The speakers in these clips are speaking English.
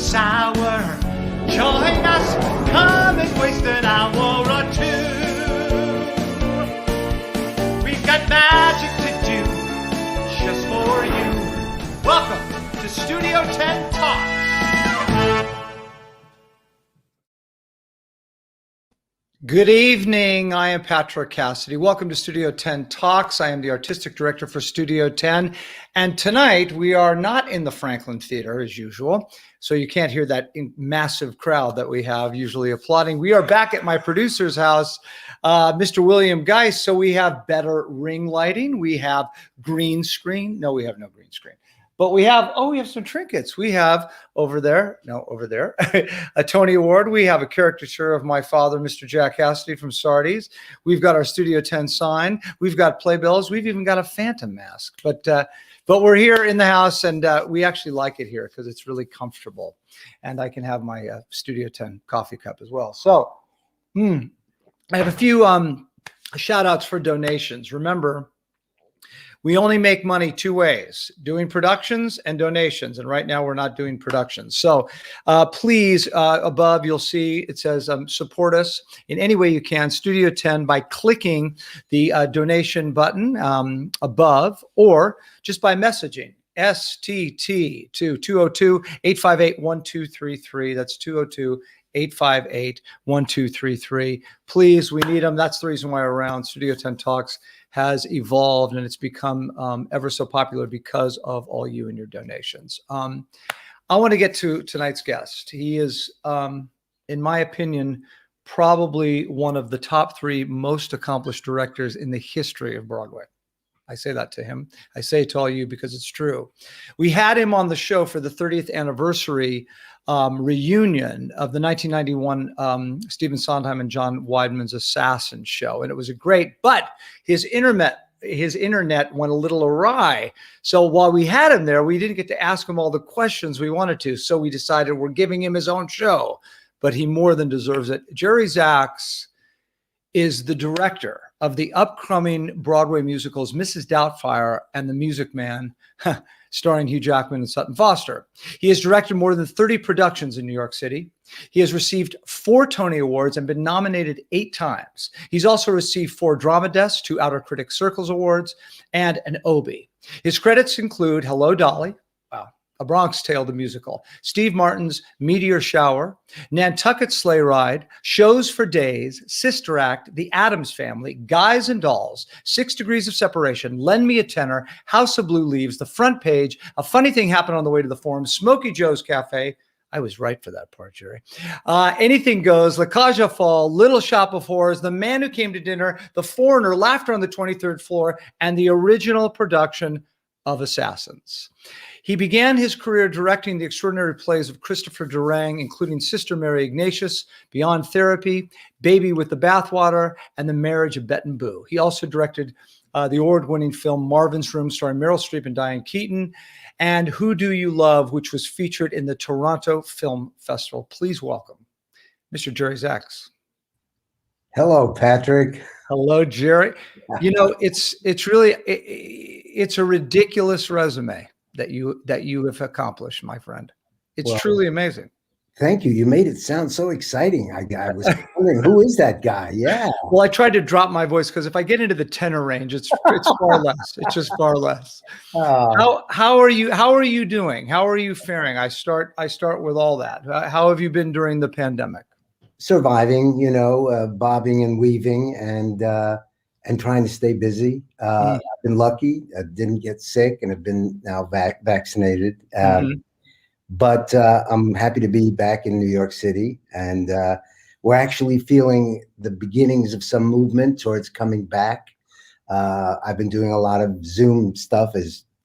sour. Join us, come and waste an hour or two. We've got magic to do just for you. Welcome to Studio Tenn Talks. Good evening. I am Patrick Cassidy. Welcome to Studio Tenn Talks. I am the artistic director for Studio Tenn. And tonight we are not in the Franklin Theater as usual, so you can't hear that massive crowd that we have usually applauding. We are back at my producer's house, Mr. William Geist. So we have better ring lighting. We have green screen. No, we have no green screen. But we have some trinkets. We have over there, a Tony Award. We have a caricature of my father, Mr. Jack Cassidy from Sardi's. We've got our Studio Tenn sign. We've got playbills. We've even got a Phantom mask. But we're here in the house, and we actually like it here because it's really comfortable. And I can have my Studio Tenn coffee cup as well. So I have a few shout outs for donations. Remember, we only make money two ways, doing productions and donations. And right now we're not doing productions. So please, above you'll see it says support us in any way you can, Studio Tenn, by clicking the donation button above, or just by messaging STT to 202-858-1233. That's 202-858-1233. Please, we need them. That's the reason why we're around. Studio Tenn Talks has evolved, and it's become ever so popular because of all you and your donations. I want to get to tonight's guest. He is, in my opinion, probably one of the top three most accomplished directors in the history of Broadway. I say that to him. I say it to all you because it's true. We had him on the show for the 30th anniversary reunion of the 1991 Stephen Sondheim and John Weidman's Assassin show. And it was a great, but his internet went a little awry. So while we had him there, we didn't get to ask him all the questions we wanted to. So we decided we're giving him his own show, but he more than deserves it. Jerry Zaks is the director of the upcoming Broadway musicals Mrs. Doubtfire and The Music Man, starring Hugh Jackman and Sutton Foster. He has directed more than 30 productions in New York City. He has received 4 Tony Awards and been nominated 8 times. He's also received 4 Drama Desks, 2 Outer Critics Circles Awards, and an Obie. His credits include Hello, Dolly, A Bronx Tale, the musical, Steve Martin's Meteor Shower, Nantucket Sleigh Ride, Shows for Days, Sister Act, The Addams Family, Guys and Dolls, 6 Degrees of Separation, Lend Me a Tenor, House of Blue Leaves, The Front Page, A Funny Thing Happened on the Way to the Forum, Smokey Joe's Café. I was right for that part, Jerry. Anything Goes, La Cage aux Folles, Little Shop of Horrors, The Man Who Came to Dinner, The Foreigner, Laughter on the 23rd Floor, and the original production of Assassins. He began his career directing the extraordinary plays of Christopher Durang, including Sister Mary Ignatius, Beyond Therapy, Baby with the Bathwater, and The Marriage of Bet and Boo. He also directed the award-winning film Marvin's Room, starring Meryl Streep and Diane Keaton, and Who Do You Love, which was featured in the Toronto Film Festival. Please welcome Mr. Jerry Zaks. Hello, Patrick. Hello, Jerry. You know, it's really it's a ridiculous resume that you have accomplished, my friend. It's truly amazing. Thank you. You made it sound so exciting. I was wondering, who is that guy? Yeah. Well, I tried to drop my voice because if I get into the tenor range, it's far less. It's just far less. How are you doing? How are you faring? I start with all that. How have you been during the pandemic? Surviving, bobbing and weaving and trying to stay busy. I've been lucky. I didn't get sick and have been now vaccinated. But I'm happy to be back in New York City. And we're actually feeling the beginnings of some movement towards coming back. I've been doing a lot of Zoom stuff,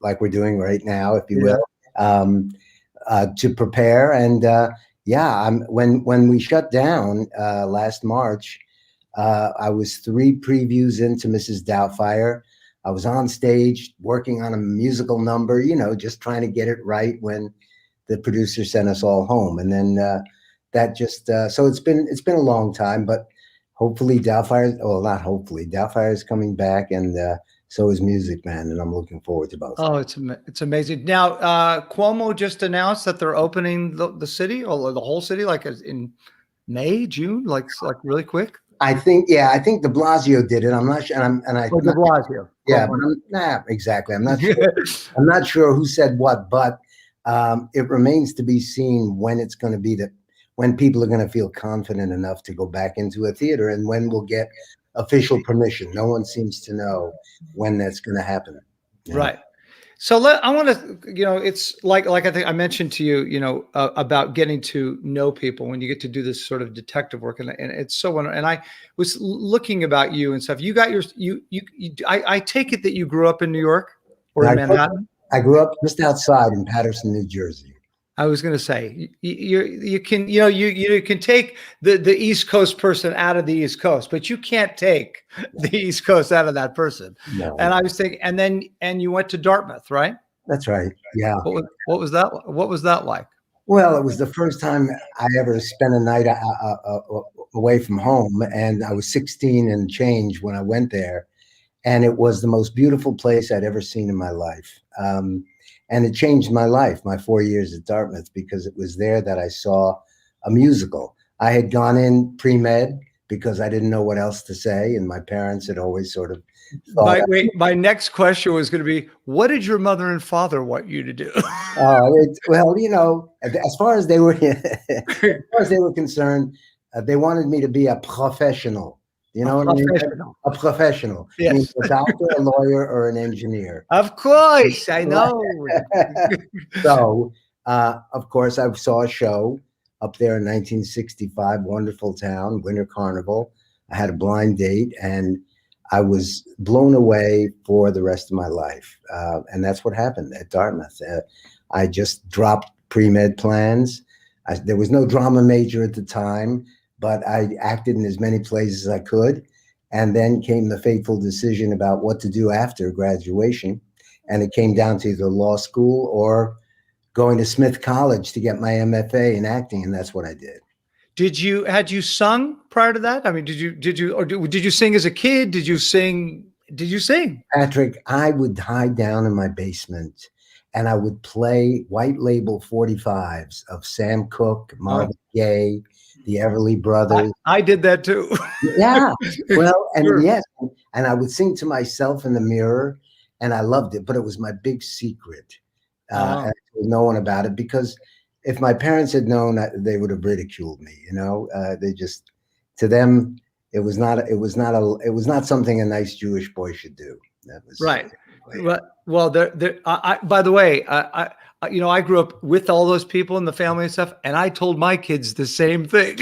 like we're doing right now, if you will, to prepare. And when we shut down last March, I was 3 previews into Mrs. Doubtfire. I was on stage working on a musical number, just trying to get it right when the producer sent us all home. And then that just, so it's been a long time, but hopefully Doubtfire, well, not hopefully, Doubtfire is coming back, and so is music, man. And I'm looking forward to both. Oh, it's amazing. Now, Cuomo just announced that they're opening the city, or the whole city, like in May, June, like really quick. I think De Blasio did it. I'm not sure, and De Blasio. Yeah, but exactly. I'm not sure. I'm not sure who said what, but it remains to be seen when it's going to be when people are going to feel confident enough to go back into a theater, and when we'll get official permission. No one seems to know when that's going to happen. Right. So I want to, it's like I think I mentioned to you, about getting to know people when you get to do this sort of detective work, and it's so wonderful. And I was looking about you and stuff. You got I take it that you grew up in New York or in Manhattan. I grew up just outside in Paterson, New Jersey. I was going to say you can take the East Coast person out of the East Coast, but you can't take the East Coast out of that person. No. And I was thinking, and you went to Dartmouth, right? That's right. Yeah. What was that? What was that like? Well, it was the first time I ever spent a night away from home, and I was 16 and change when I went there, and it was the most beautiful place I'd ever seen in my life. And it changed my life, my 4 years at Dartmouth, because it was there that I saw a musical. I had gone in pre-med because I didn't know what else to say, and my parents had always sort of thought. My next question was going to be, what did your mother and father want you to do? Well, as far as they were, concerned, they wanted me to be a professional. You know what I mean? A professional. Yes. Means a doctor, a lawyer, or an engineer. Of course, I know. So, of course, I saw a show up there in 1965, wonderful town, Winter Carnival. I had a blind date, and I was blown away for the rest of my life. And that's what happened at Dartmouth. I just dropped pre-med plans. There was no drama major at the time, but I acted in as many plays as I could. And then came the fateful decision about what to do after graduation. And it came down to either law school or going to Smith College to get my MFA in acting. And that's what I did. Had you sung prior to that? I mean, did you sing as a kid? Did you sing? Patrick, I would hide down in my basement and I would play white label 45s of Sam Cooke, Marvin Gaye, the Everly Brothers. I did that too. Yeah. Well, and Sure. yes, and I would sing to myself in the mirror, and I loved it, but it was my big secret. And I told no one about it, because if my parents had known, they would have ridiculed me. They just, to them, it was not something a nice Jewish boy should do. That was right. Well, by the way, I grew up with all those people in the family and stuff, and I told my kids the same thing.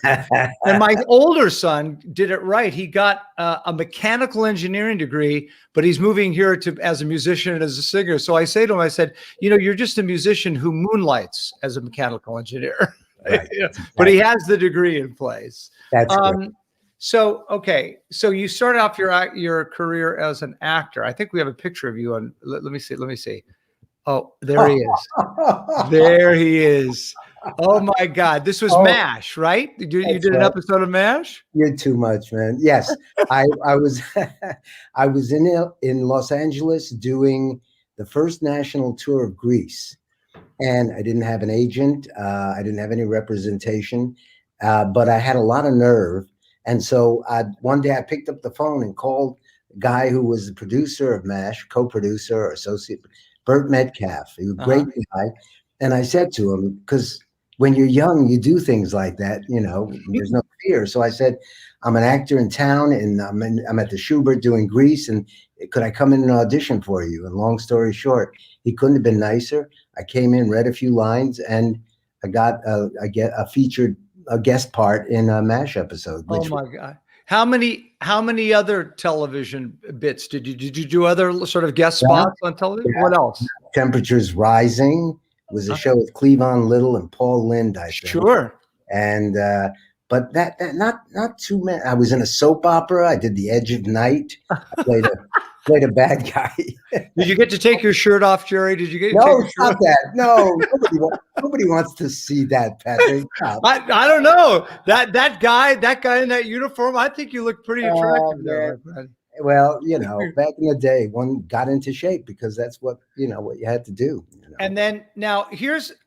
And my older son did it right. He got a mechanical engineering degree, but he's moving here as a musician and as a singer. So I say to him, I said, you're just a musician who moonlights as a mechanical engineer. Right. But he has the degree in place. That's great. So, okay. So you started off your career as an actor. I think we have a picture of you on, let me see. Oh, there he is. There he is. Oh my God. This was MASH, right? You did an episode of MASH? You're too much, man. Yes. I was I was in Los Angeles doing the first national tour of Greece. And I didn't have an agent. I didn't have any representation, but I had a lot of nerve. And so one day I picked up the phone and called the guy who was the producer of MASH, co-producer or associate, Burt Metcalf. He was a great guy. And I said to him, because when you're young, you do things like that, there's no fear. So I said, I'm an actor in town, and I'm at the Schubert doing Grease, and could I come in and audition for you? And long story short, he couldn't have been nicer. I came in, read a few lines, and I got a guest part in a MASH episode. Oh my God. How many other television bits did you do? Other sort of guest spots on television? Yeah. What else? Temperatures Rising was a show with Cleavon Little and Paul Lynde, I think. Sure. And but that not too many. I was in a soap opera. I did The Edge of Night. I played a bad guy. Did you get to take your shirt off, Jerry? Did you get no? Stop that! No, nobody wants to see that, Patrick. I don't know that guy in that uniform. I think you look pretty attractive there, my friend. Well, back in the day, one got into shape because that's what you had to do. And then now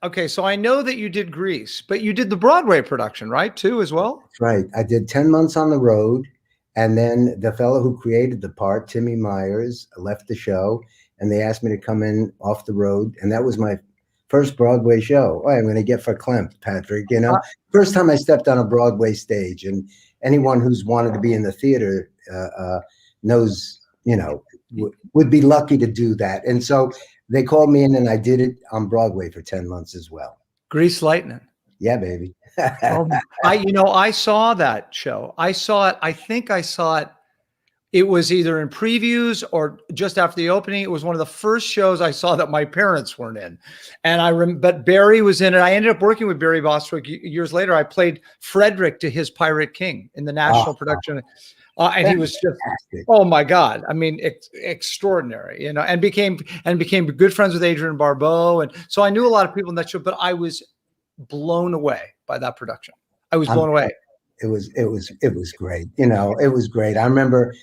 okay. So I know that you did Grease, but you did the Broadway production, right? Too, as well. That's right. I did 10 months on the road. And then the fellow who created the part, Timmy Myers, left the show and they asked me to come in off the road. And that was my first Broadway show. Oh, I'm going to get verklempt, Patrick. First time I stepped on a Broadway stage, and anyone who's wanted to be in the theater knows, would be lucky to do that. And so they called me in and I did it on Broadway for 10 months as well. Grease Lightning. Yeah, baby. I saw that show. I saw it. I think I saw it. It was either in previews or just after the opening. It was one of the first shows I saw that my parents weren't in. And but Barry was in it. I ended up working with Barry Bostwick years later. I played Frederick to his Pirate King in the national production. And he was just, oh my God. I mean, extraordinary, and became good friends with Adrienne Barbeau. And so I knew a lot of people in that show, but I was blown away by that production. I was blown away. It was great. It was great. I remember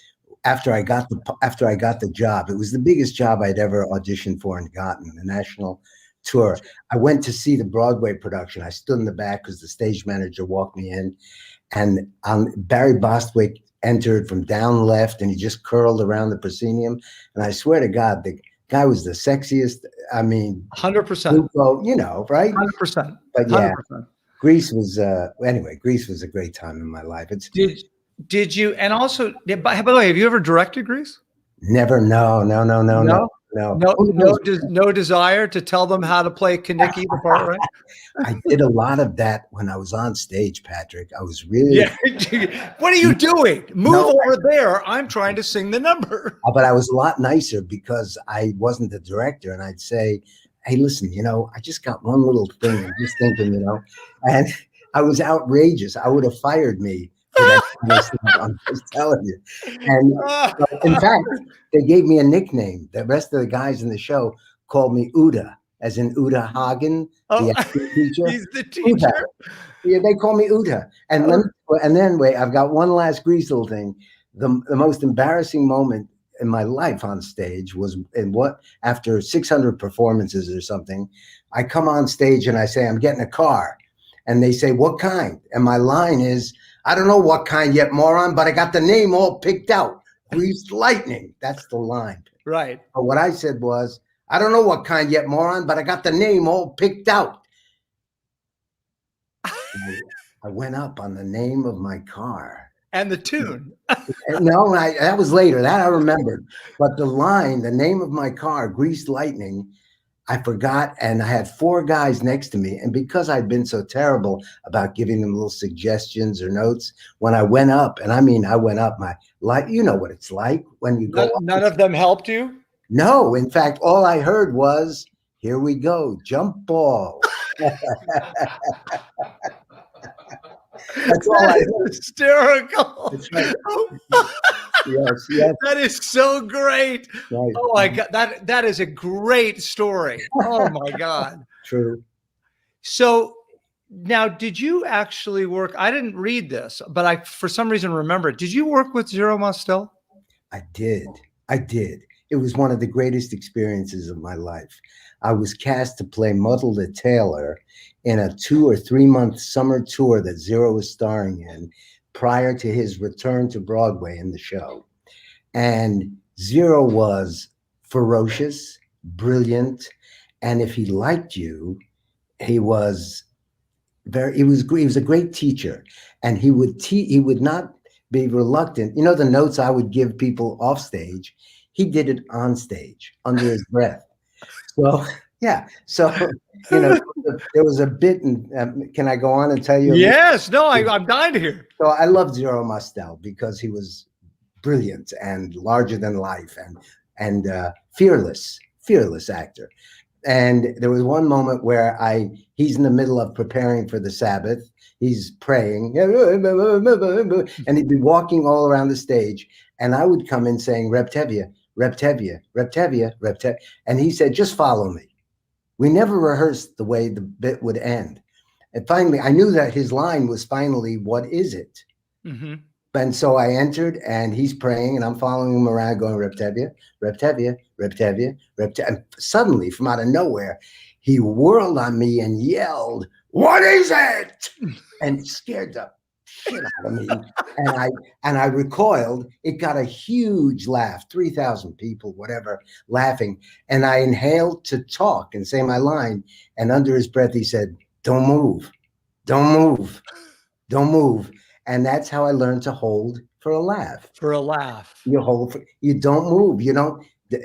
after I got the job, it was the biggest job I'd ever auditioned for and gotten, the national tour. I went to see the Broadway production. I stood in the back because the stage manager walked me in, and Barry Bostwick entered from down left, and he just curled around the proscenium. And I swear to God, the guy was the sexiest. I mean, 100%. Right? 100%. But yeah, 100%. Grease was Grease was a great time in my life. Did you? And also, by the way, have you ever directed Grease? Never. No. No desire to tell them how to play Kaniki the part, right? I did a lot of that when I was on stage, Patrick. I was really. Yeah. What are you doing? Move over there. I'm trying to sing the number. But I was a lot nicer because I wasn't the director, and I'd say, "Hey, listen, I just got one little thing. I'm just thinking, and I was outrageous. I would have fired me for that. I'm just telling you. And in fact, they gave me a nickname. The rest of the guys in the show called me Uda, as in Uda Hagen, the acting teacher. He's the teacher. Uda. Yeah, they call me Uda. And then wait, I've got one last Grease little thing. The most embarrassing moment in my life on stage was after 600 performances or something, I come on stage and I say, I'm getting a car. And they say, what kind? And my line is, I don't know what kind yet, moron, but I got the name all picked out. Grease Lightning. That's the line. Right. But what I said was, I don't know what kind yet, moron, but I got the name all picked out. I went up on the name of my car. And the tune. No, that was later. That I remembered. But the line, the name of my car, Grease Lightning, I forgot. And I had 4 guys next to me. And because I'd been so terrible about giving them little suggestions or notes, when I went up, and I mean, I went up, you know what it's like when you go up. None of them helped you? No. In fact, all I heard was, here we go, jump ball. That's all I heard. Hysterical. That's right. Yes. That is so great. Right. Oh my God. That is a great story. Oh my God. True. So now, did you actually work? I didn't read this, but I, for some reason, remember it. Did you work with Zero Mostel? I did. It was one of the greatest experiences of my life. I was cast to play Muddle the Tailor in a 2 or 3 month summer tour that Zero was starring in prior to his return to Broadway in the show. And Zero was ferocious, brilliant, and if he liked you, he was a great teacher, and he would not be reluctant. The notes I would give people off stage, he did it on stage under his breath. So yeah. So, there was a bit, and can I go on and tell you? Yes. No, I'm dying to hear. So I loved Zero Mostel because he was brilliant and larger than life and fearless actor. And there was one moment where he's in the middle of preparing for the Sabbath. He's praying, and he'd be walking all around the stage. And I would come in saying, Reptevia, Reptevia, Reptevia, Reptevia. And he said, just follow me. We never rehearsed the way the bit would end. And finally, I knew that his line was finally, what is it? Mm-hmm. And so I entered, and he's praying, and I'm following him around, going Reptevia, Reptevia, Reptevia, Reptevia. And suddenly, from out of nowhere, he whirled on me and yelled, "What is it?" And scared the shit out of me. And I recoiled. It got a huge laugh, 3,000 people, whatever, laughing. And I inhaled to talk and say my line. And under his breath, he said, "Don't move, don't move, don't move." And that's how I learned to hold for a laugh. For a laugh. You hold for, you don't move. You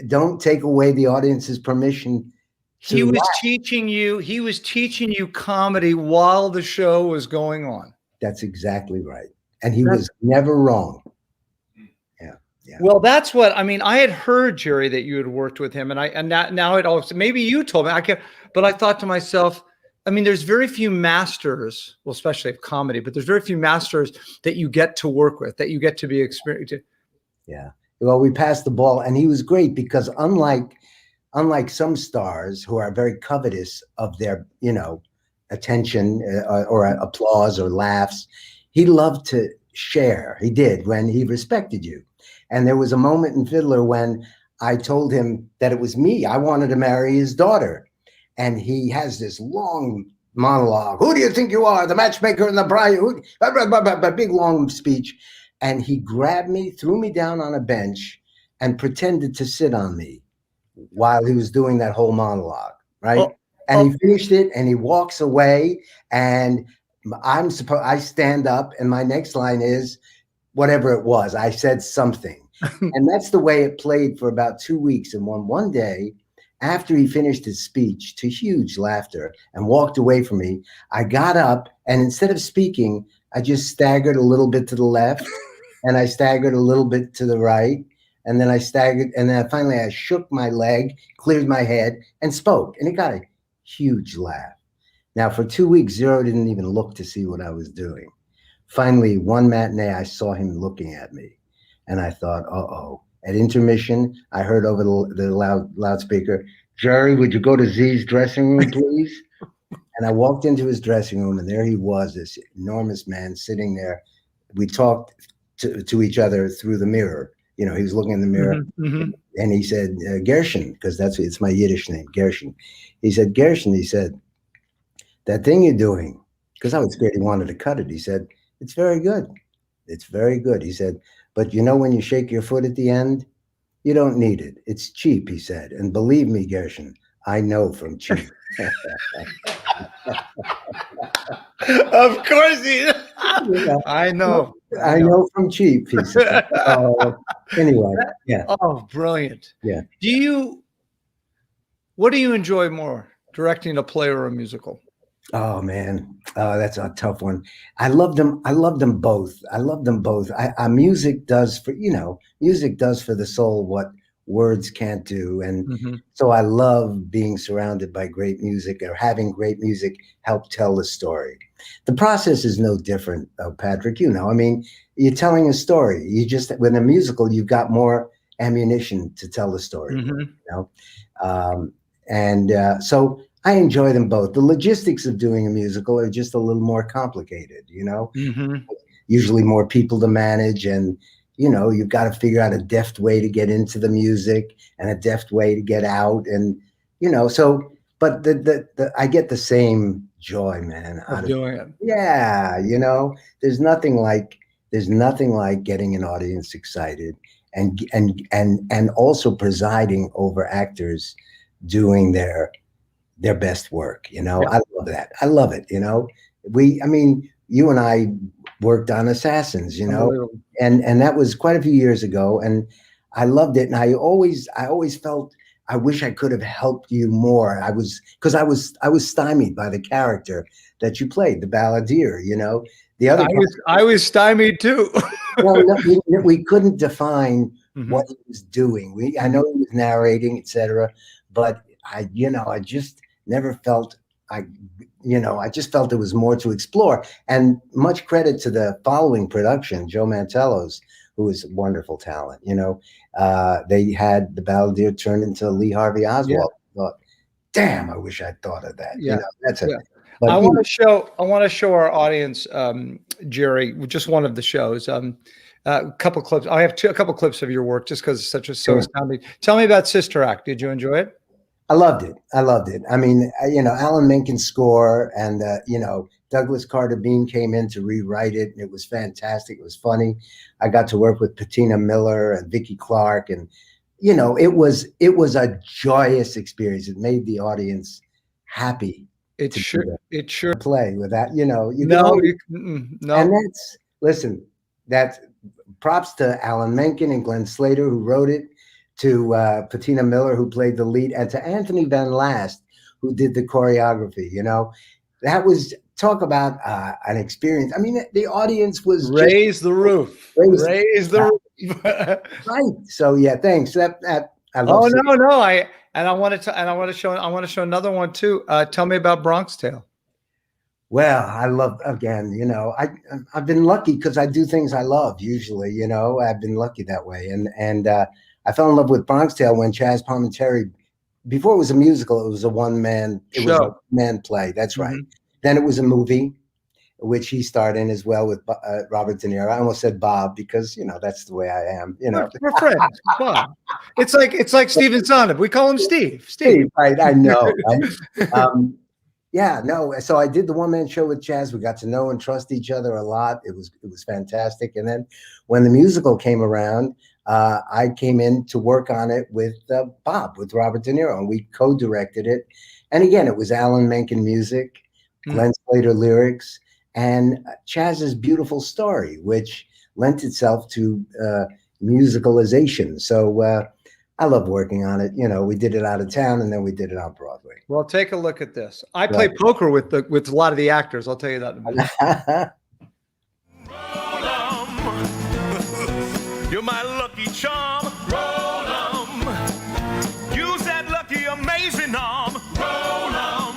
don't take away the audience's permission. He was teaching you comedy while the show was going on. That's exactly right. And he was never wrong. Yeah. Well, that's what I mean. I had heard, Jerry, that you had worked with him, and now it also, maybe you told me, but I thought to myself, I mean, there's very few masters, well, especially of comedy, but there's very few masters that you get to work with, that you get to be experienced. Yeah. Well, we passed the ball, and he was great because unlike some stars who are very covetous of their, attention or applause or laughs, he loved to share. He did, when he respected you. And there was a moment in Fiddler when I told him that it was me. I wanted to marry his daughter. And he has this long monologue. "Who do you think you are? The matchmaker and the bride?" A big long speech. And he grabbed me, threw me down on a bench, and pretended to sit on me while he was doing that whole monologue, right? And he finished it, and he walks away, and I stand up, and my next line is whatever it was. I said something. And that's the way it played for about 2 weeks. And one day, after he finished his speech, to huge laughter, and walked away from me, I got up, and instead of speaking, I just staggered a little bit to the left, and I staggered a little bit to the right, and then I staggered, and then finally I shook my leg, cleared my head, and spoke, and it got a huge laugh. Now, for 2 weeks, Zero didn't even look to see what I was doing. Finally, one matinee, I saw him looking at me, and I thought, uh-oh. At intermission, I heard over the loudspeaker, "Jerry, would you go to Z's dressing room, please?" And I walked into his dressing room, and there he was, this enormous man sitting there. We talked to each other through the mirror. He was looking in the mirror, and he said, "Gershon," because it's my Yiddish name, Gershon. He said, "Gershon," he said, "that thing you're doing," because I was scared he wanted to cut it. He said, "It's very good. It's very good." He said, "But when you shake your foot at the end, you don't need it. It's cheap," he said. "And believe me, Gershon, I know from cheap." Of course he I know. I know from cheap, he said. Anyway, yeah. Oh, brilliant. Yeah. What do you enjoy more, directing a play or a musical? Oh man, that's a tough one. I love them both. Music does for the soul what words can't do, and so I love being surrounded by great music or having great music help tell the story. The process is no different, Patrick. I mean, you're telling a story. With a musical, you've got more ammunition to tell the story. So I enjoy them both. The logistics of doing a musical are just a little more complicated, usually more people to manage, and you've got to figure out a deft way to get into the music and a deft way to get out, and but I get the same joy, man, out of doing it. Yeah, there's nothing like getting an audience excited and also presiding over actors doing their best work. I love that. I love it. You and I worked on Assassins, and that was quite a few years ago, and I loved it. And I always felt I wish I could have helped you more. Because I was stymied by the character that you played, the balladeer. The other I was stymied too. Well, no, we couldn't define what he was doing. I know he was narrating, etc., but I just never felt I just felt there was more to explore. And much credit to the following production, Joe Mantello's, who is a wonderful talent. They had the balladeer turned into Lee Harvey Oswald. Yeah. I thought, damn, I wish I'd thought of that. Yeah. I want to show our audience, Jerry, just one of the shows. A couple clips. I have a couple clips of your work just because it's so astounding. Tell me about Sister Act. Did you enjoy it? I loved it. I mean, Alan Menken's score, and Douglas Carter Bean came in to rewrite it, and it was fantastic. It was funny. I got to work with Patina Miller and Vicki Clark, and it was a joyous experience. It made the audience happy. It sure play with that. No. And that's props to Alan Menken and Glenn Slater, who wrote it, to Patina Miller, who played the lead, and to Anthony Van Last, who did the choreography. That was, talk about an experience. I mean, the audience was raise the roof. Right. So yeah, thanks. I love I want to show another one too. Tell me about Bronx Tale. Well, I love, again, I've been lucky because I do things I love usually. I've been lucky that way, and I fell in love with Bronx Tale when Chaz Palminteri, before it was a musical, it was a one-man play. That's right. Then it was a movie, which he starred in as well with Robert De Niro. I almost said Bob because that's the way I am. We're friends. Bob. It's like Steven Sonnet. We call him Steve. Right? I know. Right? Yeah, no. So I did the one-man show with Chaz. We got to know and trust each other a lot. It was fantastic. And then when the musical came around, I came in to work on it with Bob, with Robert De Niro, and we co-directed it. And again, it was Alan Menken music, Glenn Slater lyrics, and Chaz's beautiful story, which lent itself to musicalization. So I love working on it. We did it out of town, and then we did it on Broadway. Well, take a look at this. I play poker with a lot of the actors. I'll tell you that in a minute. You're my lucky charm. Roll 'em. Use that lucky, amazing arm. Roll 'em.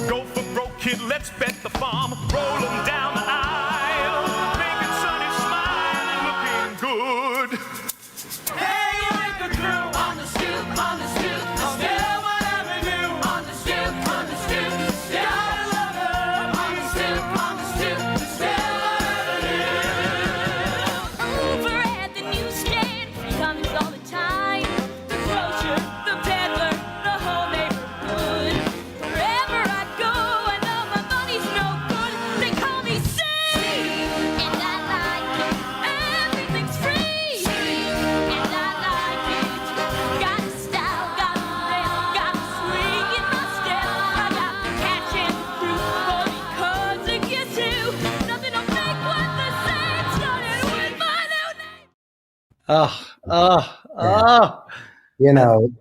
Go for broke, kid. Let's bet the farm. Roll 'em down the aisle. Making Sonny smile, looking good. Hey, you ain't the crew on the stoop, on the stoop. Still whatever you on the stoop, on the stoop. Still I love her on the stoop, on the stoop. Still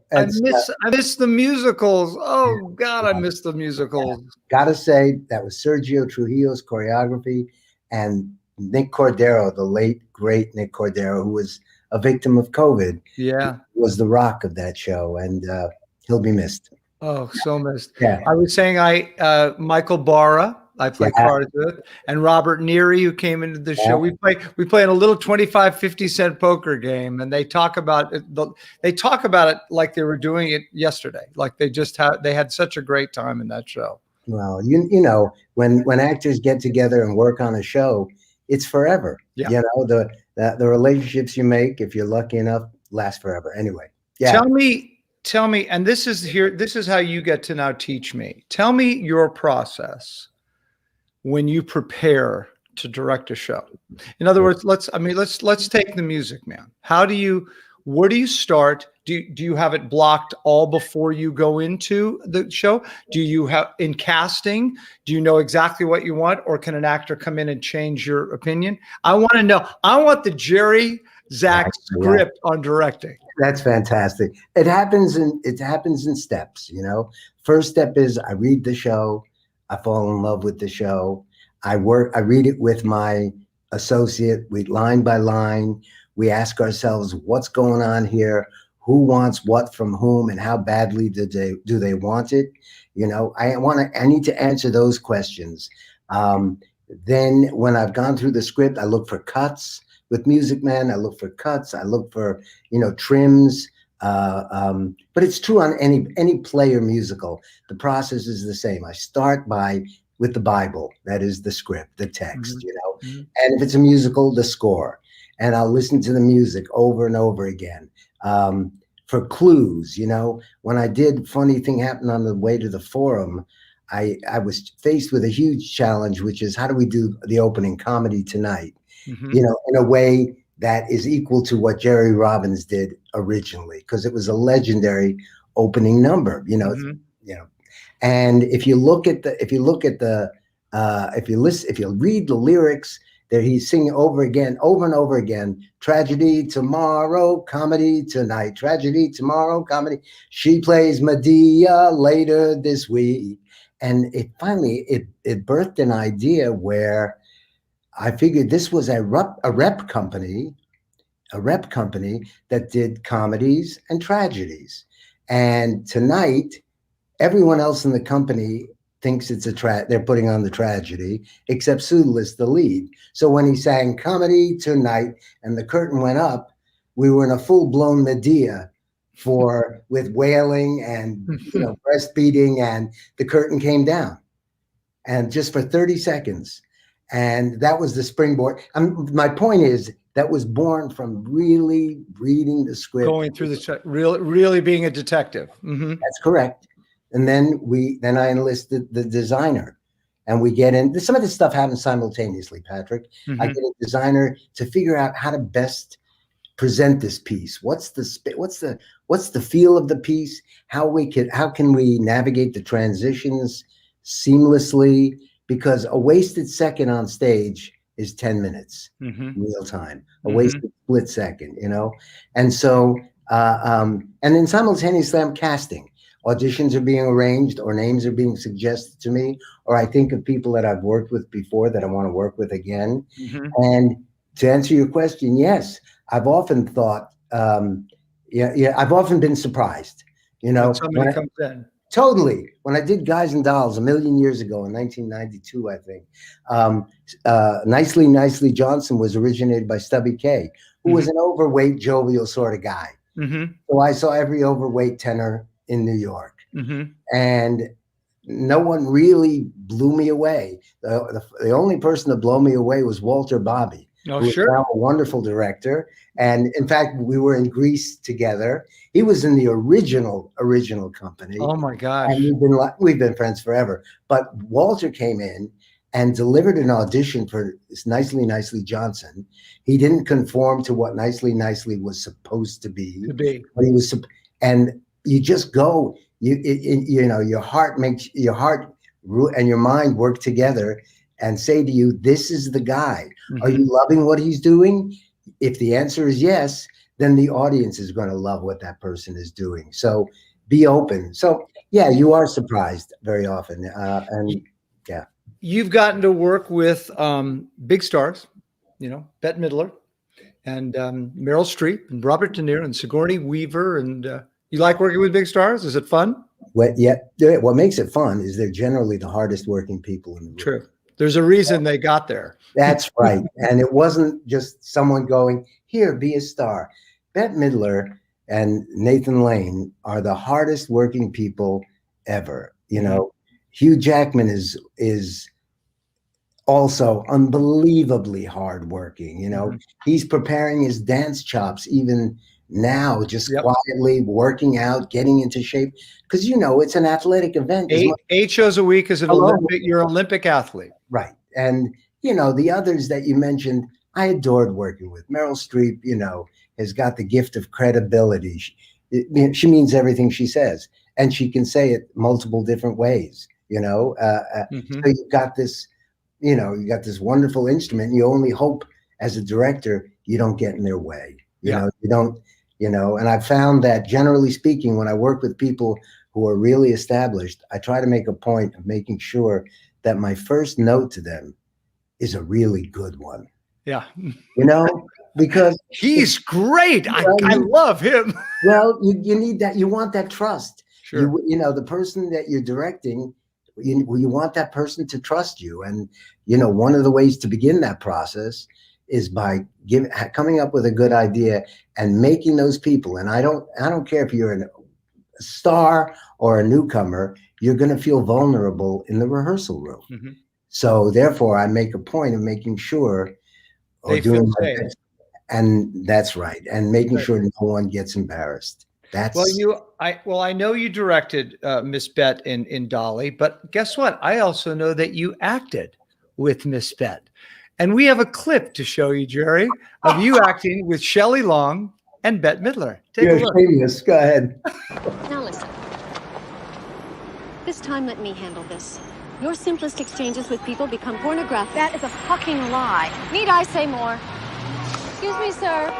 I miss the musicals. Oh God, I miss the musicals. Gotta say, that was Sergio Trujillo's choreography, and Nick Cordero, the late great Nick Cordero, who was a victim of COVID. Yeah, was the rock of that show, and he'll be missed. Oh, so missed. Yeah. I was saying Michael Barra, I play cards with, and Robert Neary, who came into the show. We play in a little 25, 50-cent poker game, and they talk about it. They talk about it like they were doing it yesterday. Like they had such a great time in that show. Well, when actors get together and work on a show, it's forever. Yeah. The relationships you make, if you're lucky enough, last forever. Anyway. Yeah. Tell me, and this is how you get to now teach me. Tell me your process when you prepare to direct a show. In other words, let's take The Music Man. Where do you start? Do you have it blocked all before you go into the show? Do you have in casting? Do you know exactly what you want, or can an actor come in and change your opinion? I want to know. I want the Jerry Zaks script on directing. That's fantastic. It happens in steps. First step is I read the show. I fall in love with the show. I read it with my associate. We line by line. We ask ourselves, what's going on here? Who wants what from whom, and how badly do they want it? I need to answer those questions. Then when I've gone through the script, I look for cuts. With Music Man, I look for cuts. I look for, trims. But it's true on any play or musical. The process is the same. I start with the Bible, that is the script, the text, and if it's a musical, the score, and I'll listen to the music over and over again for clues. When I did Funny Thing Happened on the Way to the Forum, I was faced with a huge challenge, which is how do we do the opening Comedy Tonight, in a way that is equal to what Jerry Robbins did originally, because it was a legendary opening number, And if you read the lyrics, that he's singing over and over again, tragedy tomorrow, comedy tonight, tragedy tomorrow, comedy. She plays Medea later this week. And it finally birthed an idea where I figured this was a rep company that did comedies and tragedies. And tonight, everyone else in the company thinks it's they're putting on the tragedy, except Pseudolus, the lead. So when he sang Comedy Tonight and the curtain went up, we were in a full-blown Medea with wailing and breastfeeding, and the curtain came down, and just for 30 seconds. And that was the springboard. My point is that was born from really reading the script, going through the really being a detective. That's correct. And then I enlisted the designer, and we get in. Some of this stuff happens simultaneously, Patrick. I get a designer to figure out how to best present this piece. What's the feel of the piece? How can we navigate the transitions seamlessly? Because a wasted second on stage is 10 minutes real time. A wasted split second, And so and then simultaneously I'm casting. Auditions are being arranged, or names are being suggested to me, or I think of people that I've worked with before that I want to work with again. And to answer your question, yes, I've often thought, I've often been surprised, when somebody comes in. Totally. When I did Guys and Dolls a million years ago in 1992, I think, Nicely Johnson was originated by Stubby K, who was an overweight, jovial sort of guy. So I saw every overweight tenor in New York, and no one really blew me away. The only person to blow me away was Walter Bobby, who is now a wonderful director. And in fact, we were in Greece together. He was in the original company. Oh my gosh! And we've been friends forever. But Walter came in and delivered an audition for Nicely Johnson. He didn't conform to what Nicely was supposed to be. But he was, and you just go. Your heart and your mind work together and say to you, "This is the guy." Are you loving what he's doing? If the answer is yes, then the audience is going to love what that person is doing. So be open. So yeah, you are surprised very often. And yeah. You've gotten to work with big stars, Bette Midler and Meryl Streep and Robert De Niro and Sigourney Weaver. And you like working with big stars? Is it fun? What makes it fun is they're generally the hardest working people in the room. True. There's a reason they got there. That's right. And it wasn't just someone going, here, be a star. Bette Midler and Nathan Lane are the hardest working people ever. Hugh Jackman is also unbelievably hardworking. He's preparing his dance chops even now, just quietly working out, getting into shape, because it's an athletic event. Eight shows a week as you're an Olympic athlete. Right. And the others that you mentioned, I adored working with. Meryl Streep, has got the gift of credibility. She means everything she says, and she can say it multiple different ways. So you've got this, you got this wonderful instrument. And you only hope as a director you don't get in their way. You don't. And I've found that generally speaking, when I work with people who are really established, I try to make a point of making sure that my first note to them is a really good one. Yeah. Because he's great. I love him. Well, you need that. You want that trust. Sure. The person that you're directing, you want that person to trust you. And, one of the ways to begin that process is by coming up with a good idea and making those people. And I don't care if you're a star or a newcomer, you're going to feel vulnerable in the rehearsal room. Mm-hmm. So therefore, I make a point of making sure They feel safe. And that's right. And making sure no one gets embarrassed. That's I know you directed Miss Bet in Dolly, but guess what? I also know that you acted with Miss Bet. And we have a clip to show you, Jerry, of you acting with Shelley Long and Bette Midler. Take a look. Shameless. Go ahead. Now listen. This time let me handle this. Your simplest exchanges with people become pornographic. That is a fucking lie. Need I say more? Excuse me, sir.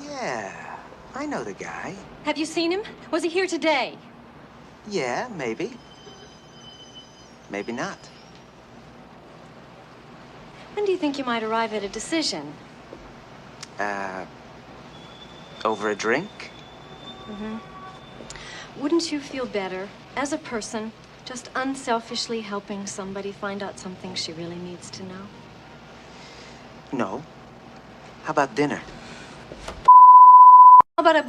Yeah, I know the guy. Have you seen him? Was he here today? Yeah, maybe. Maybe not. When do you think you might arrive at a decision? Over a drink? Mm-hmm. Wouldn't you feel better, as a person, just unselfishly helping somebody find out something she really needs to know? No. How about dinner? How about a...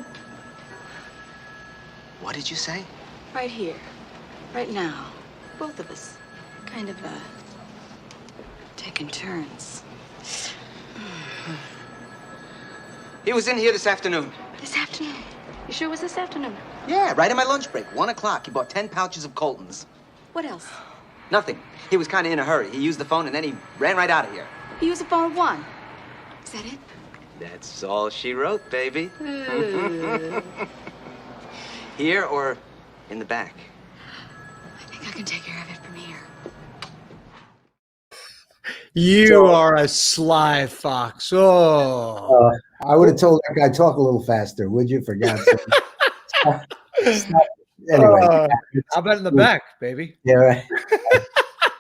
What did you say? Right here. Right now. Both of us. Kind of, taking turns. He was in here this afternoon. This afternoon? You sure it was this afternoon? Yeah, right in my lunch break, 1 o'clock. He bought 10 pouches of Coltons. What else? Nothing. He was kind of in a hurry. He used the phone and then he ran right out of here. You used the phone one. Is that it? That's all she wrote, baby. Here or in the back? I think I can take care of it from here. You are a sly fox. Oh. I would have told that guy talk a little faster, would you? For God's sake. Stop. Anyway. How about in the back, baby? Yeah, right.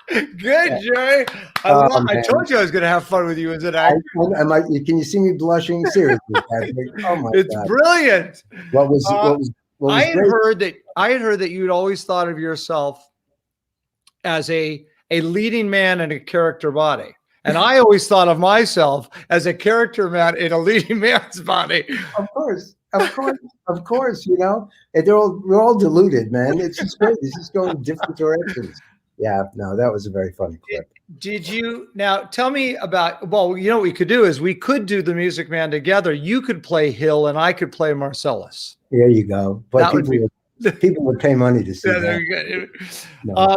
Good, Jerry. I told you I was going to have fun with you as an actor. Can you see me blushing? Seriously, Patrick. Oh my It's God. brilliant. What was I had great? heard that you'd always thought of yourself as a leading man in a character body. And I always thought of myself as a character man in a leading man's body. Of course. You know, and we're all deluded, man. It's just great. It's just going in different directions. Yeah, no, that was a very funny clip. Did you now tell me about? Well, you know what we could do is we could do the Music Man together. You could play Hill, and I could play Marcellus. There you go. But people would pay money to see Yeah, that. there you go. No.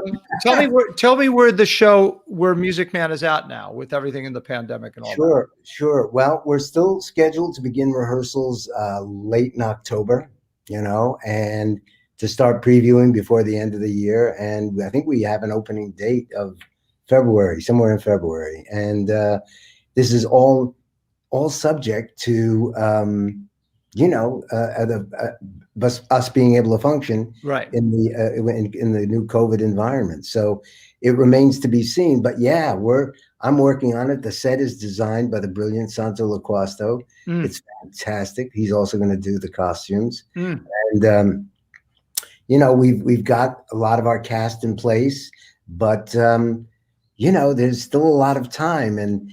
Tell me where Music Man is at now with everything in the pandemic and all that. Sure. Well, we're still scheduled to begin rehearsals late in October, you know, and to start previewing before the end of the year. And I think we have an opening date of February, somewhere in February. And this is all subject to, us being able to function Right. in the new COVID environment. So it remains to be seen. But yeah, I'm working on it. The set is designed by the brilliant Santo Laquasto. It's fantastic. He's also going to do the costumes. And we've got a lot of our cast in place, but there's still a lot of time, and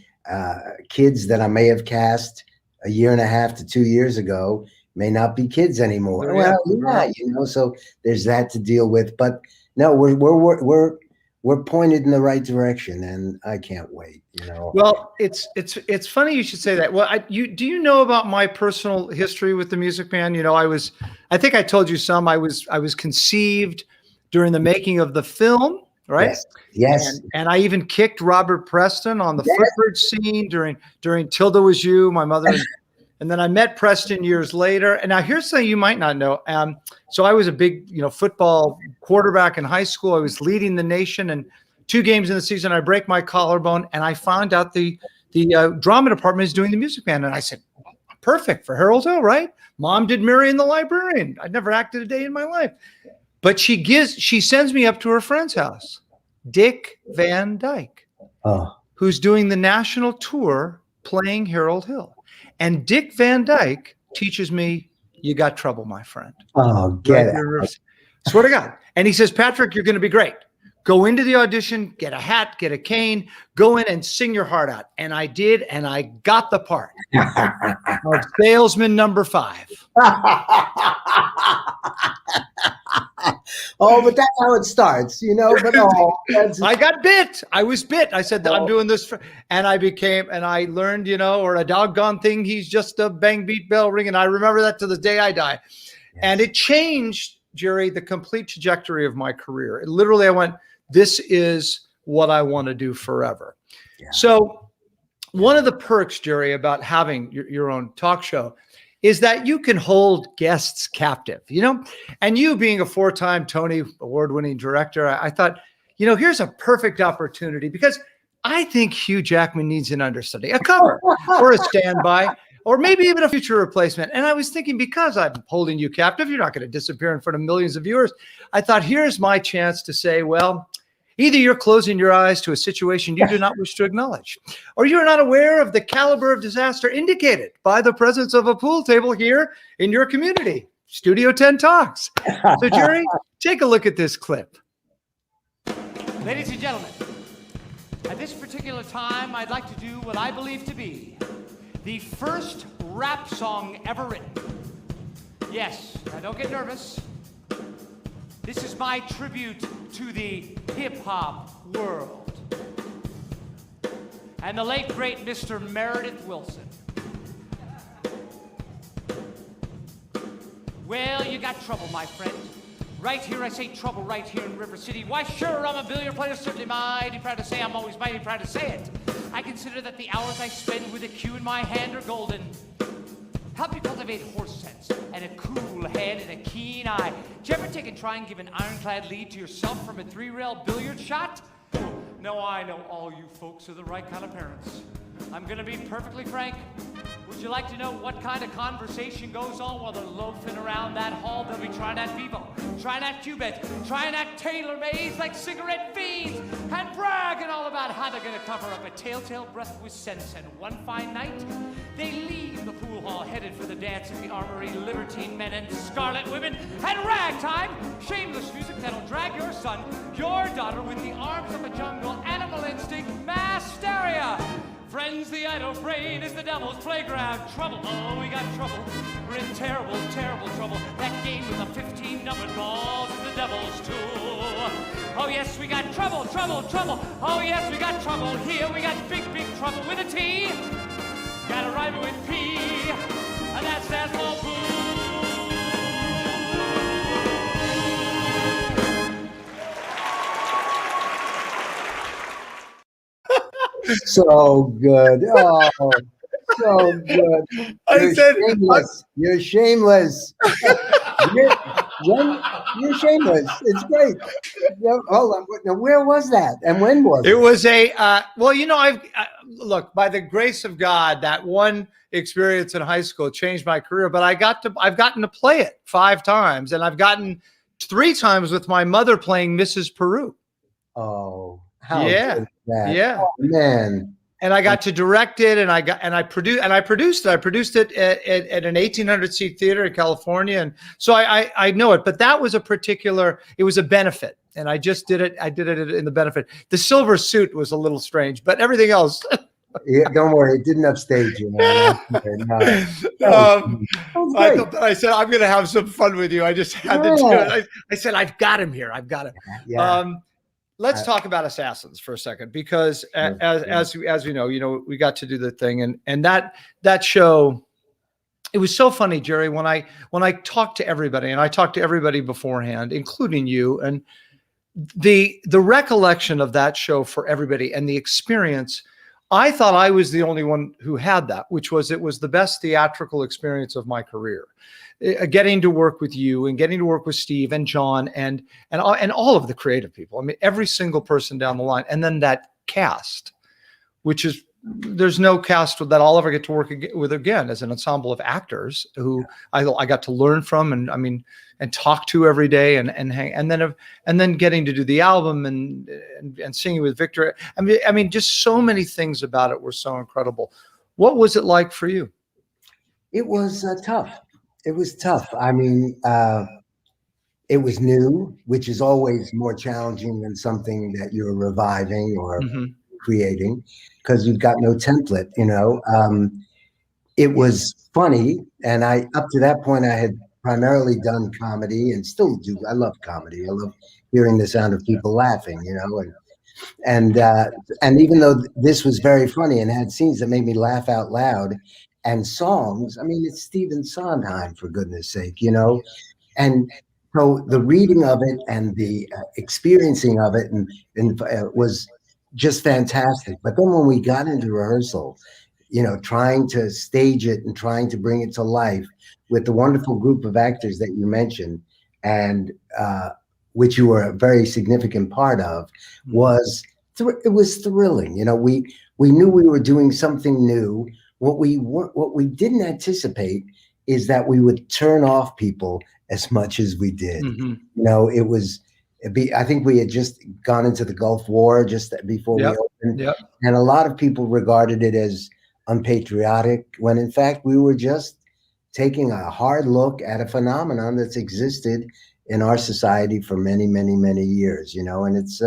kids that I may have cast a year and a half to 2 years ago may not be kids anymore. So there's that to deal with. But no, we're pointed in the right direction, and I can't wait. Well, it's funny you should say that. Well, do you know about my personal history with the Music Man? I think I told you some. I was conceived during the making of the film, right? Yes. And I even kicked Robert Preston on the footbridge scene during Tilda Was You, my mother. And then I met Preston years later. And now here's something you might not know. So I was a big, football quarterback in high school. I was leading the nation, and 2 games in the season, I break my collarbone, and I found out the drama department is doing the Music Man. And I said, perfect for Harold Hill, right? Mom did Marion the Librarian. I'd never acted a day in my life. But she sends me up to her friend's house, Dick Van Dyke, who's doing the national tour playing Harold Hill. And Dick Van Dyke teaches me, you got trouble, my friend. Oh, get it. Swear to God. And he says, Patrick, you're going to be great. Go into the audition, get a hat, get a cane, go in and sing your heart out. And I did, and I got the part of salesman number 5. Oh, but that's how it starts, you know. But I got bit. I was bit. I said, I'm doing this and I learned, or a doggone thing. He's just a bang beat bell ring. And I remember that to the day I die. Yes. And it changed, Jerry, the complete trajectory of my career. Literally, I went, this is what I want to do forever. Yeah. So one of the perks, Jerry, about having your own talk show is that you can hold guests captive, and you being a 4-time Tony award-winning director, I thought, here's a perfect opportunity, because I think Hugh Jackman needs an understudy, a cover or a standby, or maybe even a future replacement. And I was thinking, because I'm holding you captive, you're not going to disappear in front of millions of viewers. I thought, here's my chance to say, well, either you're closing your eyes to a situation you do not wish to acknowledge, or you're not aware of the caliber of disaster indicated by the presence of a pool table here in your community. Studio 10 Talks. So, Jerry, take a look at this clip. Ladies and gentlemen, at this particular time, I'd like to do what I believe to be the first rap song ever written. Yes, now don't get nervous. This is my tribute to the hip-hop world and the late, great Mr. Meredith Wilson. Well, you got trouble, my friend. Right here, I say trouble right here in River City. Why, sure, I'm a billiard player, certainly mighty proud to say, I'm always mighty proud to say it. I consider that the hours I spend with a cue in my hand are golden. Help you cultivate horse sense and a cool head and a keen eye. Did you ever take and try and give an ironclad lead to yourself from a 3-rail billiard shot? No, I know all you folks are the right kind of parents. I'm gonna be perfectly frank. Would you like to know what kind of conversation goes on while they're loafing around that hall? They'll be trying that Vivo, trying that Cubit, trying that tailor-made like cigarette fiends, and bragging all about how they're gonna cover up a telltale breath with sense. And one fine night, they leave the pool hall headed for the dance at the Armory, libertine men and scarlet women, and ragtime, shameless music that'll drag your son, your daughter, with the arms of a jungle, animal instinct, mass hysteria. Friends, the idle brain is the devil's playground. Trouble, oh, we got trouble. We're in terrible, terrible trouble. That game with the 15 numbered balls is the devil's tool. Oh, yes, we got trouble, trouble, trouble. Oh, yes, we got trouble. Here we got big, big trouble with a T. Gotta rhyme it with P. And that stands for pool. So good. Oh, so good. You're shameless. You're shameless. It's great. Hold on. Now, where was that? And when was it? It was I've look, by the grace of God, that one experience in high school changed my career, but I've gotten to play it 5 times, and I've gotten 3 times with my mother playing Mrs. Peru. Oh. How yeah. Oh, man. And I got to direct it, and I produced it. I produced it at an 1,800-seat theater in California, and so I know it. But that was it was a benefit, and I just did it. I did it in the benefit. The silver suit was a little strange, but everything else. Yeah, don't worry, it didn't upstage you, man. I said I'm going to have some fun with you. I just had to do it. I said I've got him here. I've got him. Yeah. Let's talk about Assassins for a second, because as we know, we got to do the thing, and that show, it was so funny, Jerry, when I talked to everybody, and I talked to everybody beforehand, including you, and the recollection of that show for everybody and the experience, I thought I was the only one who had that, which was, it was the best theatrical experience of my career. Getting to work with you and getting to work with Steve and John and all of the creative people. I mean, every single person down the line. And then that cast, which is, there's no cast that I'll ever get to work with again, as an ensemble of actors who I got to learn from, and talk to every day, and then getting to do the album and singing with Victor. I mean, just so many things about it were so incredible. What was it like for you? It was tough. It was tough. I mean, it was new, which is always more challenging than something that you're reviving or creating, because you've got no template, you know. It was funny, and up to that point I had primarily done comedy and still do. I love comedy. I love hearing the sound of people laughing, you know, and even though this was very funny and had scenes that made me laugh out loud and songs, I mean, it's Stephen Sondheim, for goodness sake, you know. And so the reading of it and the experiencing of it was just fantastic. But then when we got into rehearsal, you know, trying to stage it and trying to bring it to life with the wonderful group of actors that you mentioned, and which you were a very significant part of, it was thrilling. You know, we knew we were doing something new. What we didn't anticipate is that we would turn off people as much as we did. You know, I think we had just gone into the Gulf War just before we opened, and a lot of people regarded it as unpatriotic, when in fact we were just taking a hard look at a phenomenon that's existed in our society for many, many, many years, you know. And it's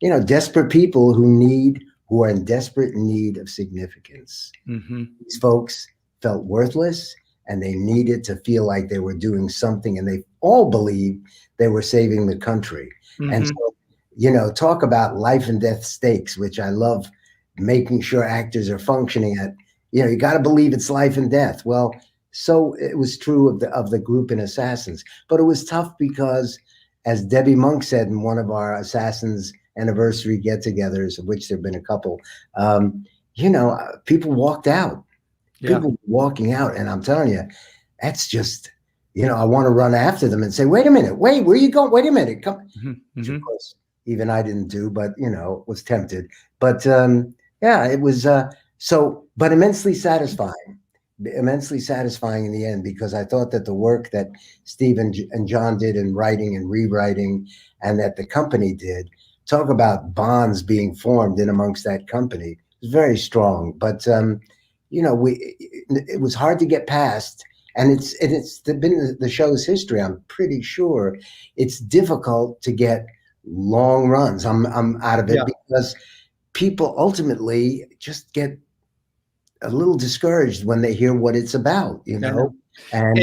you know, desperate people who are in desperate need of significance. These folks felt worthless, and they needed to feel like they were doing something, and they all believed they were saving the country. And so, you know, talk about life and death stakes, which I love making sure actors are functioning at. You know, you got to believe it's life and death. Well, so it was true of the group in Assassins, but it was tough because, as Debbie Monk said in one of our Assassins anniversary get-togethers, of which there have been a couple, you know, people walked out. People were walking out, and I'm telling you, that's just, you know, I want to run after them and say, wait a minute, wait, where are you going? Wait a minute, come. Which of course, even I didn't do, but, you know, was tempted. But yeah, it was but immensely satisfying in the end, because I thought that the work that Steve and John did in writing and rewriting, and that the company did, talk about bonds being formed in amongst that company, was very strong. But you know, it was hard to get past, and it's been the show's history. I'm pretty sure it's difficult to get long runs. I'm out of it because people ultimately just get a little discouraged when they hear what it's about, you know. And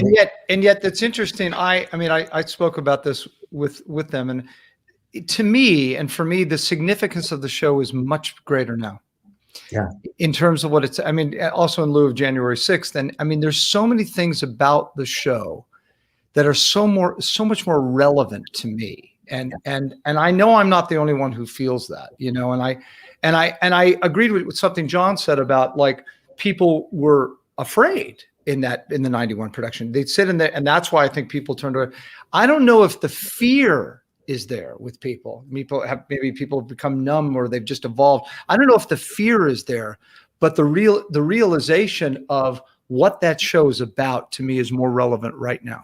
yet that's interesting. I mean, I spoke about this with them, and to me, and for me, the significance of the show is much greater now. Yeah. In terms of what it's, I mean, also in lieu of January 6th. And I mean, there's so many things about the show that are so much more relevant to me. And I know I'm not the only one who feels that, you know, and I agreed with something John said about, like, people were afraid in the 91 production. They'd sit in there, and that's why I think people turned away. I don't know if the fear is there with people. People have become numb, or they've just evolved. I don't know if the fear is there, but the realization of what that show is about, to me, is more relevant right now.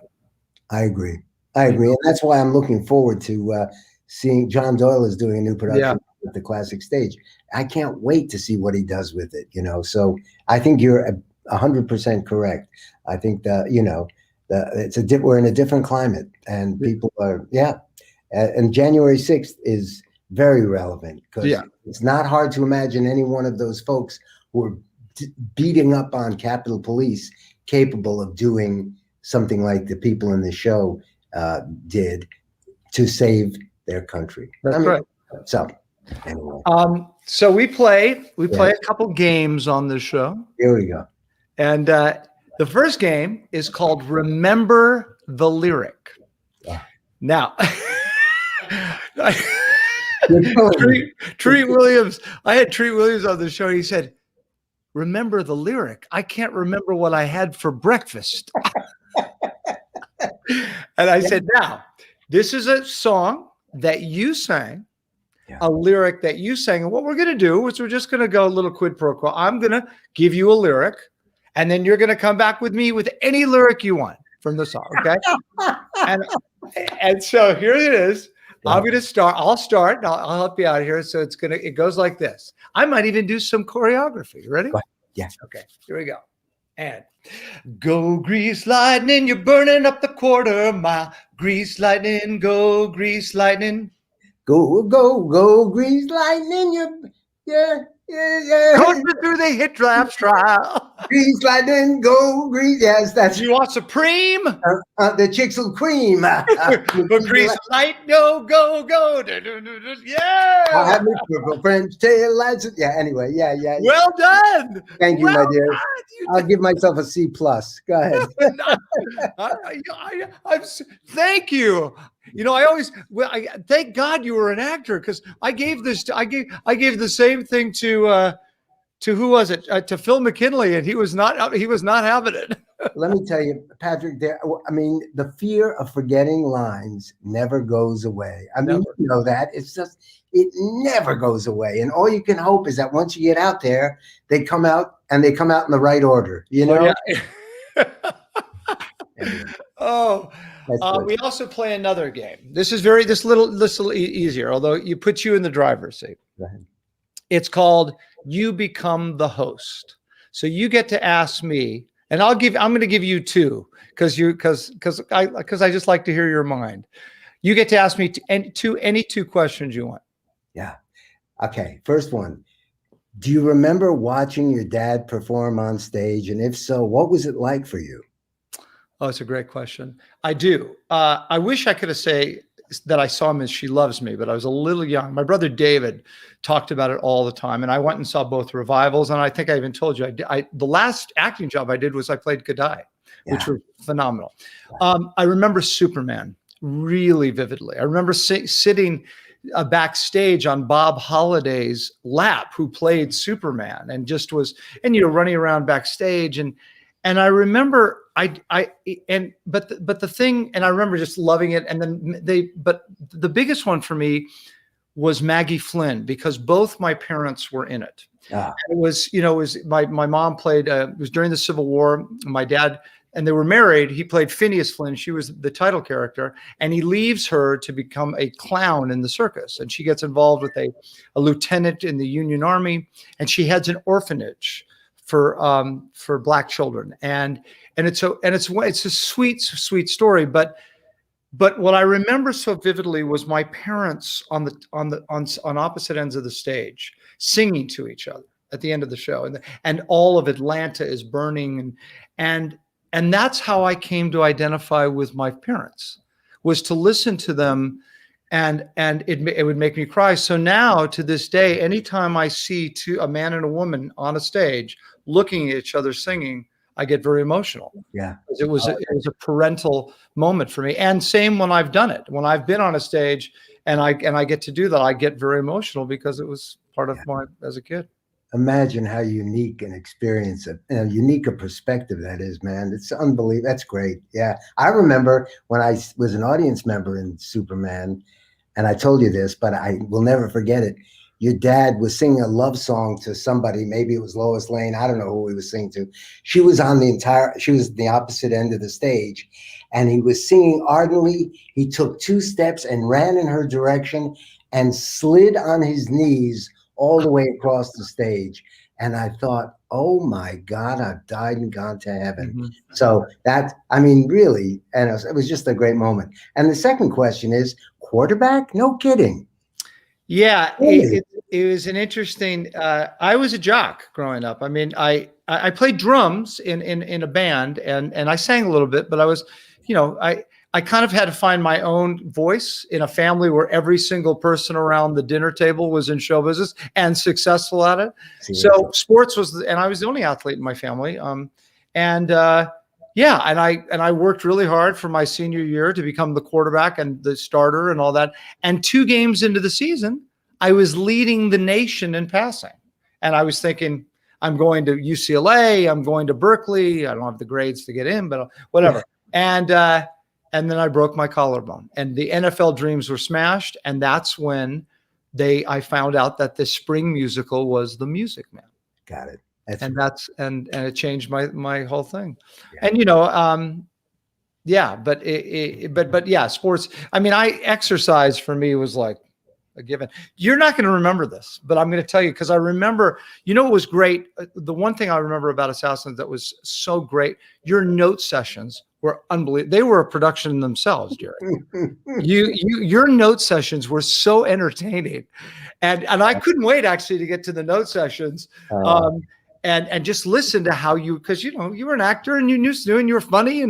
I agree. And that's why I'm looking forward to seeing John Doyle is doing a new production with the Classic Stage. I can't wait to see what he does with it, you know. So I think you're 100% correct. I think that, you know, we're in a different climate, and people are, and January 6th is very relevant, because it's not hard to imagine any one of those folks who are beating up on Capitol Police capable of doing something like the people in the show did to save their country. That's right. So anyway. So we play a couple games on this show. Here we go. And the first game is called Remember the Lyric. Now, Treat Williams. I had Treat Williams on the show. He said, "Remember the lyric? I can't remember what I had for breakfast." And I said, "Now, this is a song that you sang, a lyric that you sang. And what we're going to do is we're just going to go a little quid pro quo. I'm going to give you a lyric, and then you're going to come back with me with any lyric you want from the song, okay?" and so here it is. I'm going to start. I'll start. And I'll help you out here. So it goes like this. I might even do some choreography. You ready? Yeah. Okay. Here we go. And go grease lightning, you're burning up the quarter mile. Grease lightning, go grease lightning. Go, go, go, grease lightning. Yeah. Coaching through the hit draft trial. Grease lightning, go, grease. Yes, that's You want Supreme? the chicks will cream. But grease light, go, go, go. Yeah. I'll have my purple French tail lights. Yeah, anyway. Yeah. Well done. Thank you, Well my dear. done. You I'll give myself a C+. Go ahead. Thank you. You know, I thank God you were an actor, because I gave the same thing to who was it? To Phil McKinley, and he was not having it. Let me tell you, Patrick, the fear of forgetting lines never goes away. You know that. It's just, it never goes away. And all you can hope is that once you get out there, they come out in the right order, you know? Oh, yeah. We also play another game. This is this little easier, although you put you in the driver's seat. Go ahead. It's called You Become the Host. So you get to ask me, and I'm going to give you two, because I just like to hear your mind. You get to ask me any two questions you want. Yeah. Okay. First one. Do you remember watching your dad perform on stage? And if so, what was it like for you? Oh, it's a great question. I do. I wish I could have said that I saw him as She Loves Me, but I was a little young. My brother David talked about it all the time, and I went and saw both revivals. And I think I even told you, the last acting job I did was I played Godai, which were phenomenal. I remember Superman really vividly. I remember sitting backstage on Bob Holliday's lap, who played Superman, and just was, running around backstage. And I remember but the thing, and I remember just loving it. And then but the biggest one for me was Maggie Flynn, because both my parents were in it. It was, my mom played, it was during the Civil War. My dad, and they were married. He played Phineas Flynn. She was the title character, and he leaves her to become a clown in the circus. And she gets involved with a lieutenant in the Union Army, and she heads an orphanage for Black children. And it's a sweet story. But what I remember so vividly was my parents on opposite ends of the stage singing to each other at the end of the show, and all of Atlanta is burning, and that's how I came to identify with my parents, was to listen to them, and it would make me cry. So now, to this day, anytime I see a man and a woman on a stage looking at each other singing, I get very emotional. Yeah, it was a parental moment for me. And same when I've done it, when I've been on a stage and I get to do that, I get very emotional, because it was part of as a kid. Imagine how unique an experience, unique a perspective that is, man. It's unbelievable. That's great. Yeah. I remember when I was an audience member in Superman, and I told you this, but I will never forget it. Your dad was singing a love song to somebody. Maybe it was Lois Lane. I don't know who he was singing to. She was the opposite end of the stage, and he was singing ardently. He took 2 steps and ran in her direction and slid on his knees all the way across the stage. And I thought, oh my God, I've died and gone to heaven. Mm-hmm. So really, and it was just a great moment. And the second question is, quarterback? No kidding. Yeah, it was an interesting, I was a jock growing up. I mean, I played drums in a band, and I sang a little bit, but I was, I kind of had to find my own voice in a family where every single person around the dinner table was in show business and successful at it. So sports and I was the only athlete in my family. And I worked really hard for my senior year to become the quarterback and the starter and all that. And 2 games into the season, I was leading the nation in passing. And I was thinking, I'm going to UCLA, I'm going to Berkeley. I don't have the grades to get in, but whatever. Yeah. And then I broke my collarbone, and the NFL dreams were smashed. And that's when I found out that the spring musical was The Music Man. Got it. And it changed my whole thing. Yeah. And but yeah, sports. I mean, exercise for me was like a given. You're not going to remember this, but I'm going to tell you, because I remember, it was great. The one thing I remember about Assassins that was so great, your note sessions were unbelievable. They were a production themselves, Jerry. Your note sessions were so entertaining, and I couldn't wait actually to get to the note sessions, and just listen to how you, because you were an actor and you knew and you were funny,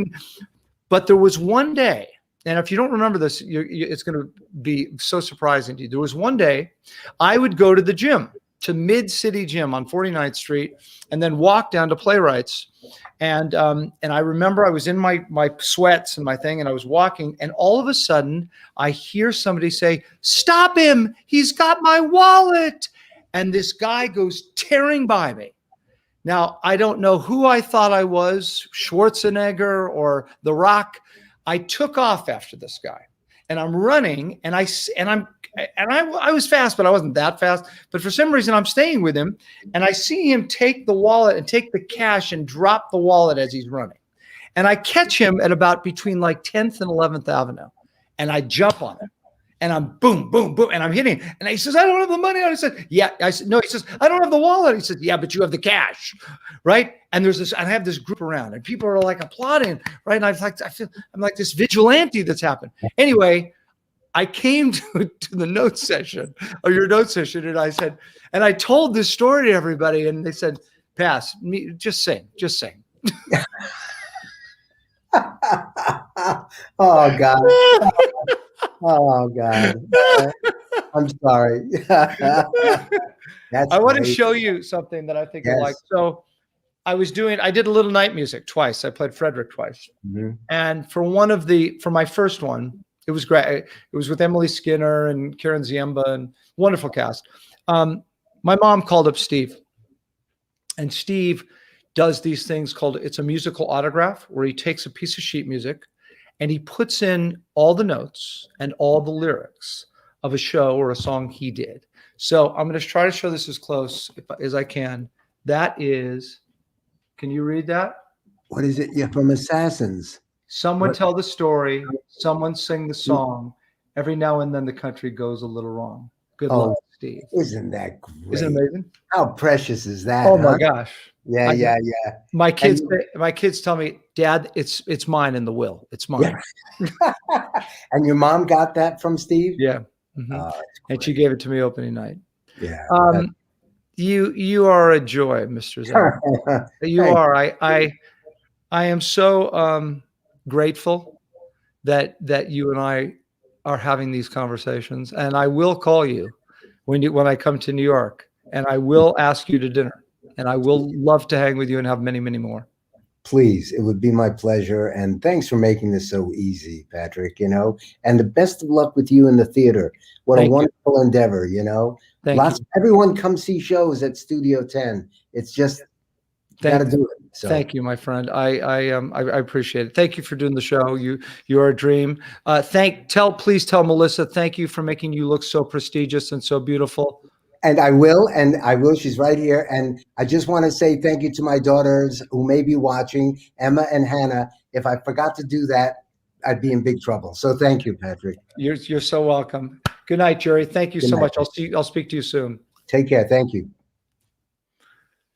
but there was one day, and if you don't remember this, it's going to be so surprising to you. There was one day I would go to the gym, to Mid-City Gym on 49th Street, and then walk down to Playwrights. And I remember I was in my sweats and my thing, and I was walking, and all of a sudden I hear somebody say, "Stop him, he's got my wallet." And this guy goes tearing by me. Now, I don't know who I thought I was, Schwarzenegger or The Rock. I took off after this guy, and I'm running, and I was fast, but I wasn't that fast. But for some reason, I'm staying with him, and I see him take the wallet and take the cash and drop the wallet as he's running. And I catch him at about between like 10th and 11th Avenue, and I jump on him, and I'm boom, boom, boom, and I'm hitting him. And he says, "I don't have the money." I said, "Yeah." I said, "No." He says, "I don't have the wallet." He said, "Yeah, but you have the cash, right?" And I have this group around, and people are like applauding, right? And I'm like this vigilante that's happened. Anyway, I came to the note session, or your note session, and I said, and I told this story to everybody, and they said, "Pass, just sing." Oh God. Oh God. I'm sorry. I want to show you something that I think you like. So I did a little night music twice. I played Frederick twice. Mm-hmm. And for my first one, it was great. It was with Emily Skinner and Karen Ziemba and wonderful cast. My mom called up Steve, and Steve does these things called, it's a musical autograph, where he takes a piece of sheet music and he puts in all the notes and all the lyrics of a show or a song he did. So I'm going to try to show this as close as I can. That is, can you read that? What is it? Yeah, from Assassins. Someone tell the story, someone sing the song. Every now and then the country goes a little wrong. Good luck, Steve. Isn't that great? Isn't it amazing? How precious is that? Oh my gosh. Yeah. My kids tell me, "Dad, it's mine in the will. It's mine." Yeah. And your mom got that from Steve? Yeah. Mm-hmm. And she gave it to me opening night. Yeah. You are a joy, Mr. Zaks. You are. I am so grateful that you and I are having these conversations, and I will call you when I come to New York, and I will ask you to dinner, and I will love to hang with you and have many, many more. Please, it would be my pleasure. And thanks for making this so easy, Patrick, and the best of luck with you in the theater. What a wonderful endeavor, everyone come see shows at Studio Tenn. It's just, got to do it. So. Thank you, my friend. I appreciate it. Thank you for doing the show. You're a dream. Please tell Melissa, thank you for making you look so prestigious and so beautiful. And I will. She's right here. And I just want to say thank you to my daughters who may be watching, Emma and Hannah. If I forgot to do that, I'd be in big trouble. So thank you, Patrick. You're so welcome. Good night, Jerry. Thank you so much. I'll speak to you soon. Take care. Thank you.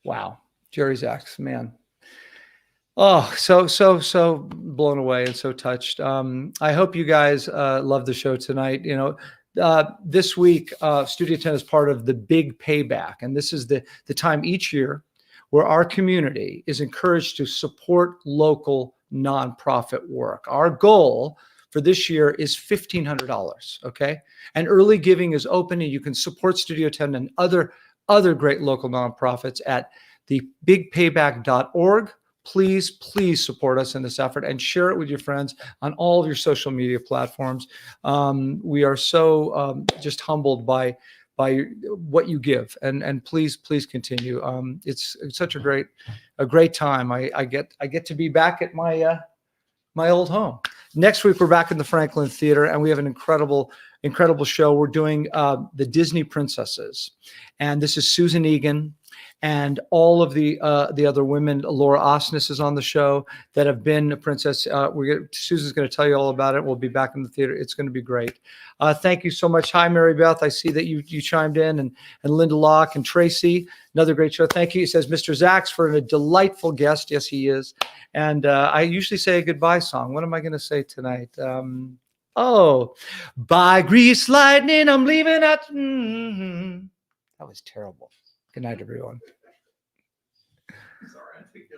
Wow. Jerry Zaks, man. Oh, so blown away and so touched. I hope you guys love the show tonight. This week, Studio Tenn is part of the Big Payback, and this is the time each year where our community is encouraged to support local nonprofit work. Our goal for this year is $1,500. Okay, and early giving is open, and you can support Studio Tenn and other great local nonprofits at the bigpayback.org. Please support us in this effort and share it with your friends on all of your social media platforms. We are so just humbled by what you give, and please continue. It's such a great time. I get to be back at my old home. Next week we're back in the Franklin Theater, and we have an incredible incredible show. We're doing the Disney princesses, and this is Susan Egan and all of the other women. Laura Osnes is on the show that have been a princess. Susan's going to tell you all about it. We'll be back in the theater. It's going to be great. Thank you so much. Hi, Mary Beth. I see that you chimed in, and Linda Locke and Tracy. Another great show. Thank you. He says, Mr. Zaks, for a delightful guest. Yes, he is. And I usually say a goodbye song. What am I going to say tonight? By grease lightning, I'm leaving at. That was terrible. Good night, everyone. Sorry, I think